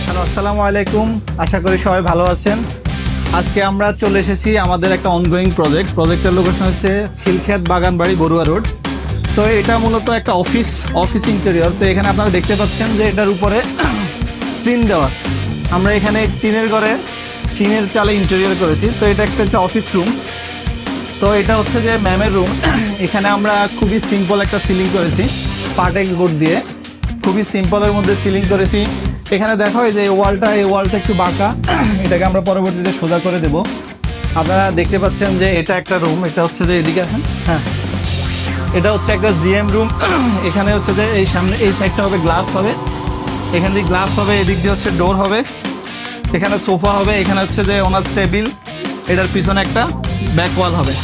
Hello, আসসালামু আলাইকুম। আশা করি সবাই ভালো আছেন। আজকে আমরা চলে এসেছি আমাদের একটা অনগোয়িং প্রজেক্টের লোকেশন হচ্ছে খিলক্ষেত বাগানবাড়ি বড়ুয়া রোড। তো এটা মূলত একটা অফিস ইন্টেরিয়র। তো এখানে আপনারা দেখতে পাচ্ছেন যে এটার উপরে টিন দেওয়া। আমরা এখানে টিনের চালে ইন্টেরিয়র করেছি। তো এটা একটা হচ্ছে অফিস রুম। তো এটা হচ্ছে যে ম্যামের রুম। এখানে আমরা খুবই সিম্পল একটা সিলিং করেছি পার্টেক্স বোর্ড দিয়ে, খুবই সিম্পলের মধ্যে সিলিং করেছি। এখানে দেখো এই যে এই ওয়ালটা একটু বাঁকা, এটাকে আমরা পরবর্তীতে সোজা করে দেব। আপনারা দেখতে পাচ্ছেন যে এটা একটা রুম, এটা হচ্ছে যে এদিকে হ্যাঁ এটা হচ্ছে একটা জিএম রুম। এখানে হচ্ছে যে এই সামনে এই সাইডটা হবে গ্লাস হবে, এখান দিয়ে গ্লাস হবে, এদিক দিয়ে হচ্ছে ডোর হবে, এখানে সোফা হবে, এখানে হচ্ছে যে ওনার টেবিল, এটার পিছনে একটা ব্যাক ওয়াল হবে।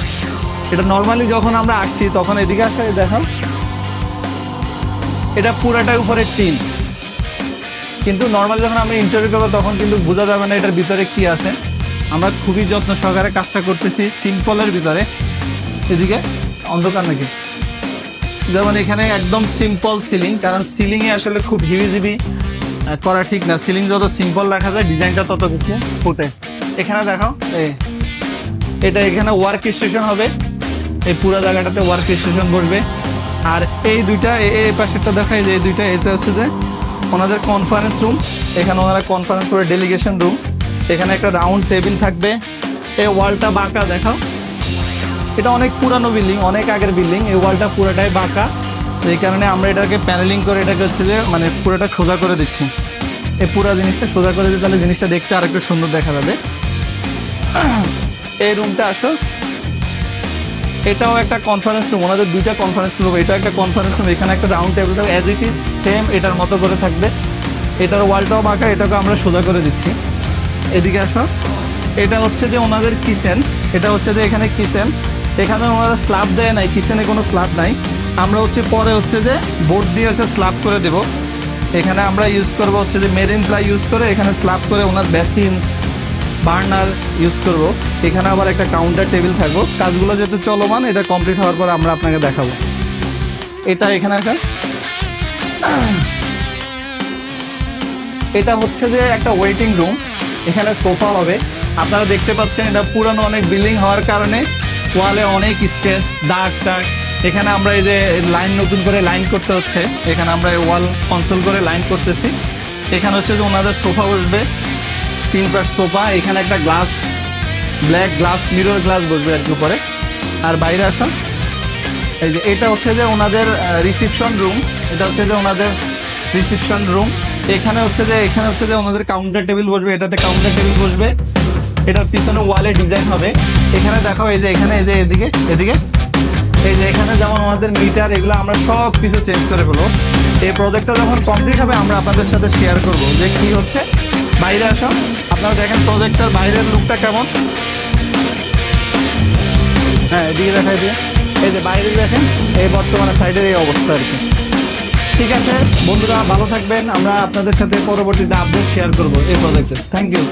এটা নর্মালি যখন আমরা আসছি তখন এদিকে আসা দেখো এটা পুরাটাই উপরে টিন, কিন্তু নর্মালি যখন আমরা ইন্টারভিউ করবো তখন কিন্তু বোঝা যাবে না এটার ভিতরে কি আছে। আমরা খুবই যত্ন সহকারে কাজটা করতেছি সিম্পলের ভিতরে। এদিকে অন্ধকার নাকি, যেমন এখানে একদম সিম্পল সিলিং, কারণ সিলিংয়ে আসলে খুব হিবিজিবি করা ঠিক না। সিলিং যত সিম্পল রাখা যায় ডিজাইনটা তত কিছু ফুটে। এখানে দেখো এটা এখানে ওয়ার্ক স্টেশন হবে, এই পুরো জায়গাটাতে ওয়ার্ক স্টেশন বসবে। আর এই দুইটা এই পাশেরটা দেখায় যে এই দুইটা, এটা হচ্ছে যে ওনাদের কনফারেন্স রুম। এখানে ওনারা কনফারেন্স করে ডেলিগেশন রুম। এখানে একটা রাউন্ড টেবিল থাকবে। এই ওয়ালটা বাঁকা দেখাও, এটা অনেক পুরানো বিল্ডিং, অনেক আগের বিল্ডিং। এই ওয়ালটা পুরোটাই বাঁকা, এই কারণে আমরা এটাকে প্যানেলিং করে এটাকে হচ্ছে যে মানে পুরোটা সোজা করে দিচ্ছি। এই পুরো জিনিসটা সোজা করে দিই, তাহলে জিনিসটা দেখতে আর একটু সুন্দর দেখা যাবে। এই রুমটা আসো, এটাও একটা কনফারেন্স রুম। ওনাদের দুইটা কনফারেন্স রুম, এটা একটা কনফারেন্স রুম। এখানে একটা রাউন্ড টেবিল থাকবে, অ্যাজ ইট ইজ সেম এটার মতো করে থাকবে। এটার ওয়ালটাও বাঁকা, এটাকে আমরা সোজা করে দিচ্ছি। এদিকে আসো, এটা হচ্ছে যে ওনাদের কিচেন। এটা হচ্ছে যে এখানে কিচেন, এখানে ওনারা স্ল্যাব দেয় নাই, কিচেনে কোনো স্ল্যাব নাই। আমরা হচ্ছে পরে হচ্ছে যে বোর্ড দিয়ে হচ্ছে স্ল্যাব করে দেব। এখানে আমরা ইউজ করব হচ্ছে যে মেরিন প্লাই ইউজ করে এখানে স্ল্যাব করে ওনার বেসিন বার্নার ইউজ করব। এখানে আবার একটা কাউন্টার টেবিল থাকবো। কাজগুলো যেহেতু চলমান, এটা কমপ্লিট হওয়ার পর আমরা আপনাকে দেখাবো। এটা এখানে আসেন, এটা হচ্ছে যে একটা ওয়েটিং রুম। এখানে সোফা হবে। আপনারা দেখতে পাচ্ছেন এটা পুরানো অনেক বিল্ডিং হওয়ার কারণে ওয়ালে অনেক স্কেচ দাগ টাগ। এখানে আমরা এই যে লাইন নতুন করে লাইন করতে হচ্ছে, এখানে আমরা ওয়াল কনসোল করে লাইন করতেছি। এখানে হচ্ছে যে ওনাদের সোফা বসবে, 3 পাশ সোফা। এখানে একটা glass, black glass, mirror glass বসবে আর কি উপরে। আর বাইরে আসো, এই যে এটা হচ্ছে যে ওনাদের রিসিপশন রুম। এটা হচ্ছে যে ওনাদের রিসিপশন রুম। এখানে হচ্ছে যে ওনাদের কাউন্টার টেবিল বসবে, এটাতে কাউন্টার টেবিল বসবে। এটার পিছনে ওয়ালে ডিজাইন হবে। এখানে দেখো এই যে এখানে এই যে এদিকে এই যে এখানে যেমন ওনাদের মিটার, এগুলো আমরা সব কিছু চেঞ্জ করে ফেলবো। এই প্রজেক্টটা যখন কমপ্লিট হবে আমরা আপনাদের সাথে শেয়ার করবো যে কি হচ্ছে। বাইরে আসো, আপনারা দেখেন প্রজেক্টটার বাইরের লুকটা কেমন। হ্যাঁ এদিকে দেখাই দিয়ে, এই যে বাইরে দেখেন এই বর্তমানে সাইডের এই অবস্থা আর কি। ঠিক আছে বন্ধুরা, ভালো থাকবেন। আমরা আপনাদের সাথে পরবর্তীতে আপডেট শেয়ার করবো এই প্রজেক্টে। Thank you.